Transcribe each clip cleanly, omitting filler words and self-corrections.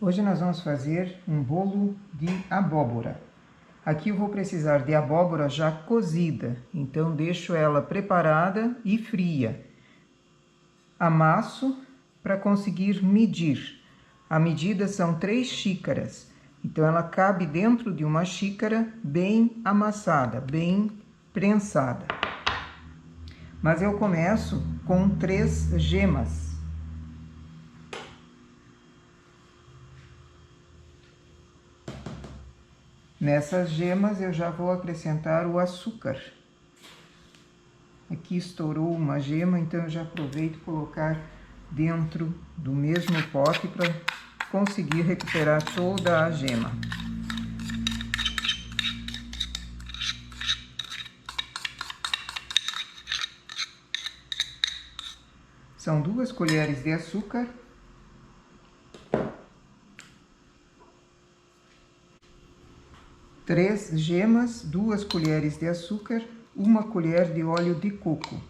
Hoje nós vamos fazer um bolo de abóbora. Aqui eu vou precisar de abóbora já cozida, então deixo ela preparada e fria. Amasso para conseguir medir. A medida são 3 xícaras, então ela cabe dentro de uma xícara bem amassada, bem prensada. Mas eu começo com 3 gemas. Nessas gemas eu já vou acrescentar o açúcar. Aqui estourou uma gema, então eu já aproveito colocar dentro do mesmo pote para conseguir recuperar toda a gema. São 2 colheres de açúcar. Três gemas, 2 colheres de açúcar, 1 colher de óleo de coco.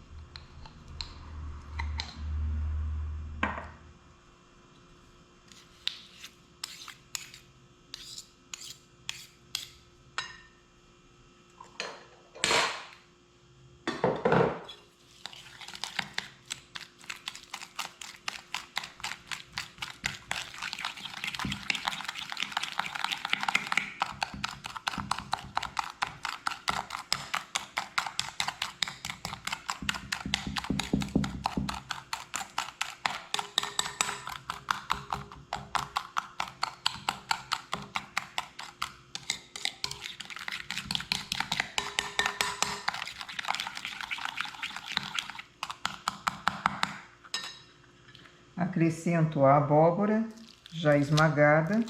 Acrescento a abóbora já esmagada.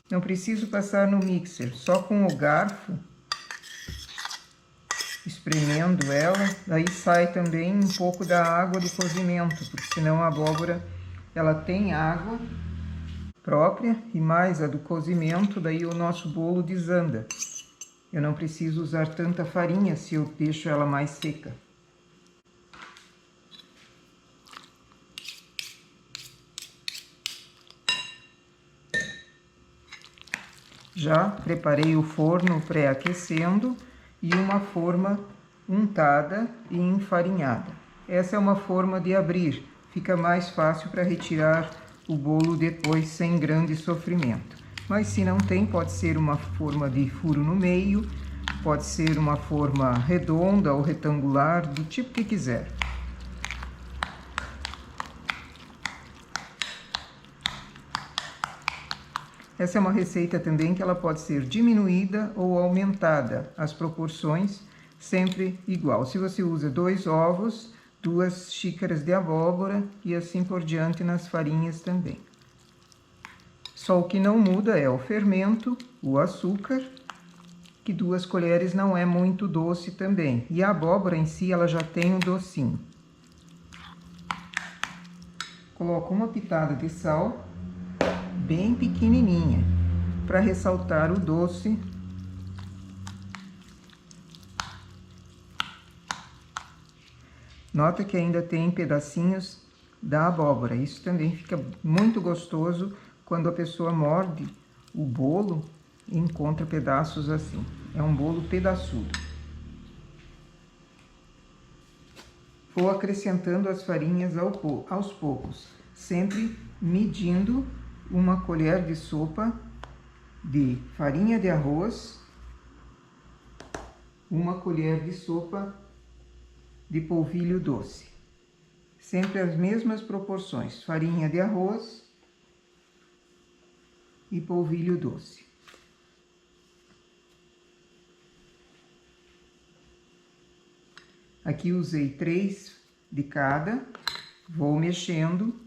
Não preciso passar no mixer, só com o garfo, espremendo ela, daí sai também um pouco da água do cozimento, porque senão a abóbora ela tem água própria e mais a do cozimento, daí o nosso bolo desanda. Eu não preciso usar tanta farinha se eu deixo ela mais seca. Já preparei o forno pré-aquecendo e uma forma untada e enfarinhada. Essa é uma forma de abrir, fica mais fácil para retirar o bolo depois sem grande sofrimento. Mas se não tem, pode ser uma forma de furo no meio, pode ser uma forma redonda ou retangular, do tipo que quiser. Essa é uma receita também que ela pode ser diminuída ou aumentada, as proporções sempre igual. Se você usa 2 ovos, 2 xícaras de abóbora e assim por diante nas farinhas também. Só o que não muda é o fermento, o açúcar, que 2 colheres não é muito doce também. E a abóbora em si, ela já tem um docinho. Coloco uma pitada de sal, bem pequenininha, para ressaltar o doce. Nota que ainda tem pedacinhos da abóbora, isso também fica muito gostoso quando a pessoa morde o bolo e encontra pedaços assim. É um bolo pedaçudo. Vou acrescentando as farinhas aos poucos, sempre medindo 1 colher de sopa de farinha de arroz, 1 colher de sopa de polvilho doce. Sempre as mesmas proporções, farinha de arroz e polvilho doce. Aqui usei 3 de cada, vou mexendo.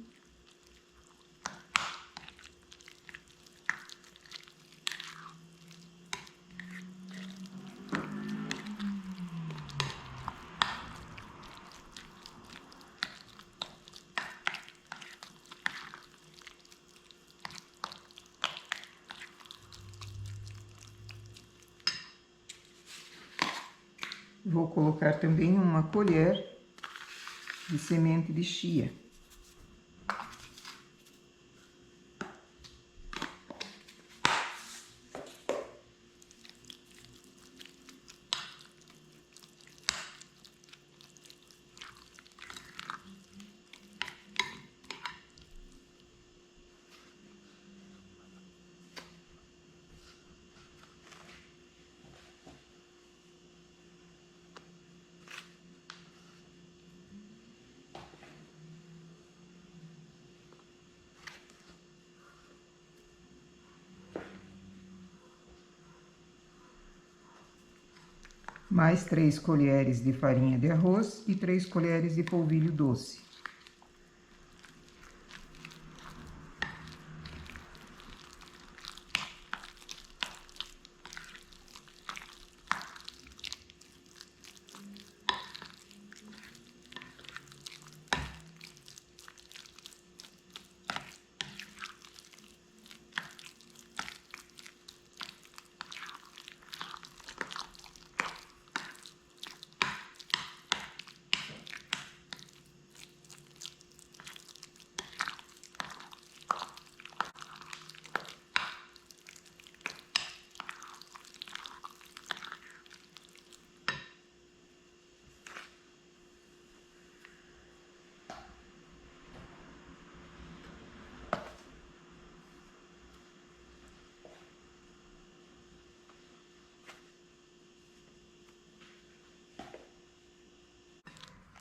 Vou colocar também 1 colher de semente de chia. mais 3 colheres de farinha de arroz e 3 colheres de polvilho doce.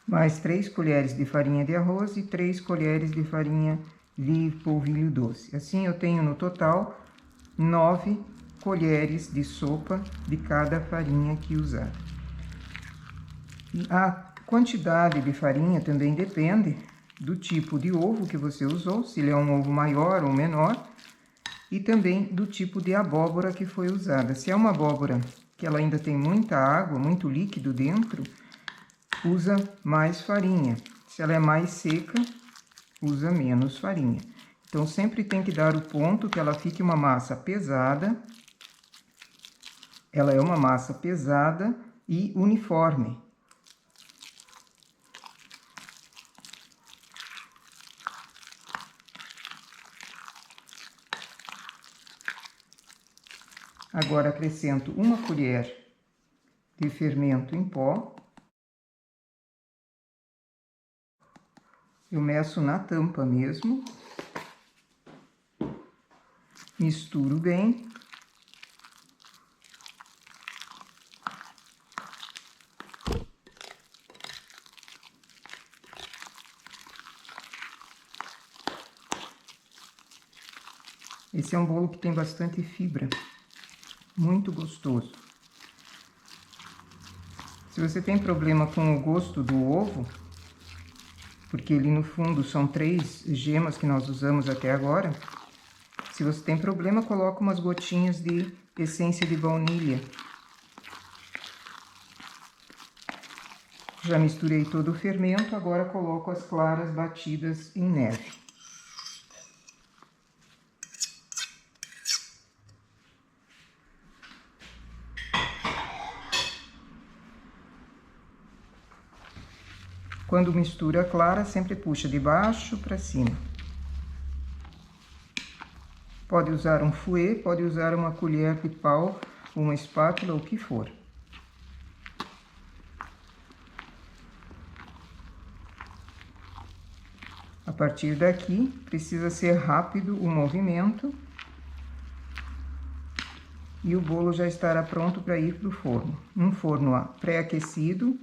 Mais 3 colheres de farinha de arroz e 3 colheres de farinha de polvilho doce. Assim, eu tenho no total 9 colheres de sopa de cada farinha que usar. A quantidade de farinha também depende do tipo de ovo que você usou, se ele é um ovo maior ou menor, e também do tipo de abóbora que foi usada. Se é uma abóbora que ela ainda tem muita água, muito líquido dentro, usa mais farinha. Se ela é mais seca, usa menos farinha. Então, sempre tem que dar o ponto que ela fique uma massa pesada. Ela é uma massa pesada e uniforme. Agora, acrescento 1 colher de fermento em pó. Eu meço na tampa mesmo, misturo bem. Esse é um bolo que tem bastante fibra, muito gostoso. Se você tem problema com o gosto do ovo, porque ele no fundo são 3 gemas que nós usamos até agora. Se você tem problema, coloca umas gotinhas de essência de baunilha. Já misturei todo o fermento, agora coloco as claras batidas em neve. Quando mistura a clara, sempre puxa de baixo para cima. Pode usar um fouet, pode usar uma colher de pau, uma espátula, o que for. A partir daqui, precisa ser rápido o movimento. E o bolo já estará pronto para ir para o forno. Um forno pré-aquecido,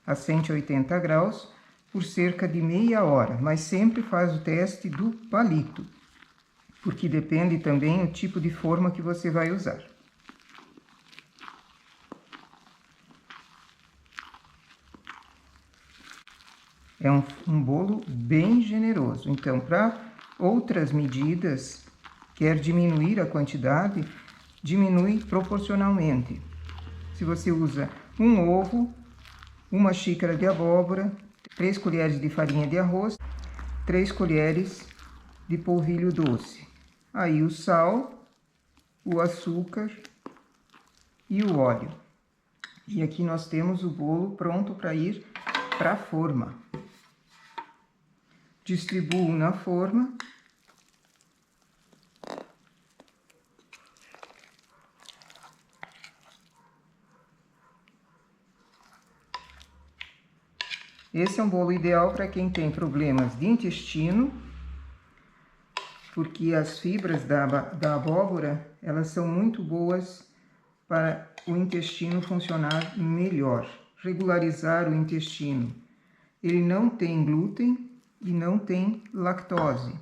a 180 graus, por cerca de meia hora. Mas sempre faz o teste do palito, porque depende também o tipo de forma que você vai usar. É um bolo bem generoso. Então, para outras medidas, quer diminuir a quantidade, diminui proporcionalmente. Se você usa um ovo, 1 xícara de abóbora, 3 colheres de farinha de arroz, 3 colheres de polvilho doce. Aí o sal, o açúcar e o óleo. E aqui nós temos o bolo pronto para ir para a forma. Distribuo na forma. Esse é um bolo ideal para quem tem problemas de intestino, porque as fibras da abóbora, elas são muito boas para o intestino funcionar melhor, regularizar o intestino. Ele não tem glúten e não tem lactose.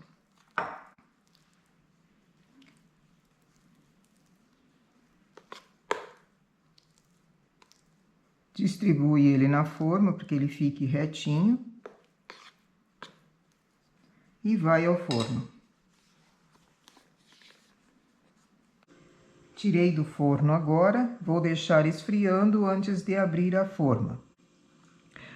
Distribui ele na forma para que ele fique retinho. E vai ao forno. Tirei do forno agora, vou deixar esfriando antes de abrir a forma.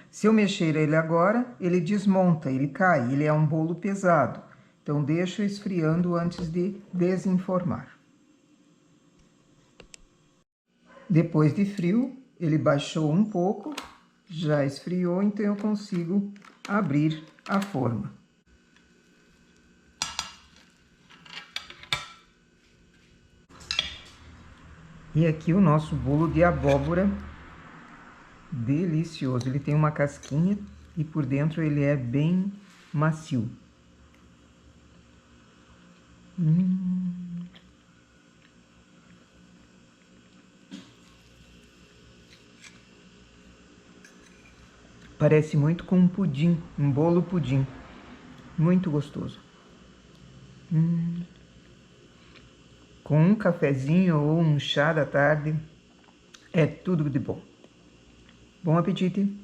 Se eu mexer ele agora, ele desmonta, ele cai, ele é um bolo pesado. Então, deixo esfriando antes de desenformar. Depois de frio, ele baixou um pouco, já esfriou, então eu consigo abrir a forma. E aqui o nosso bolo de abóbora, delicioso. Ele tem uma casquinha e por dentro ele é bem macio. Parece muito com um pudim, um bolo pudim. Muito gostoso. Com um cafezinho ou um chá da tarde, é tudo de bom. Bom apetite!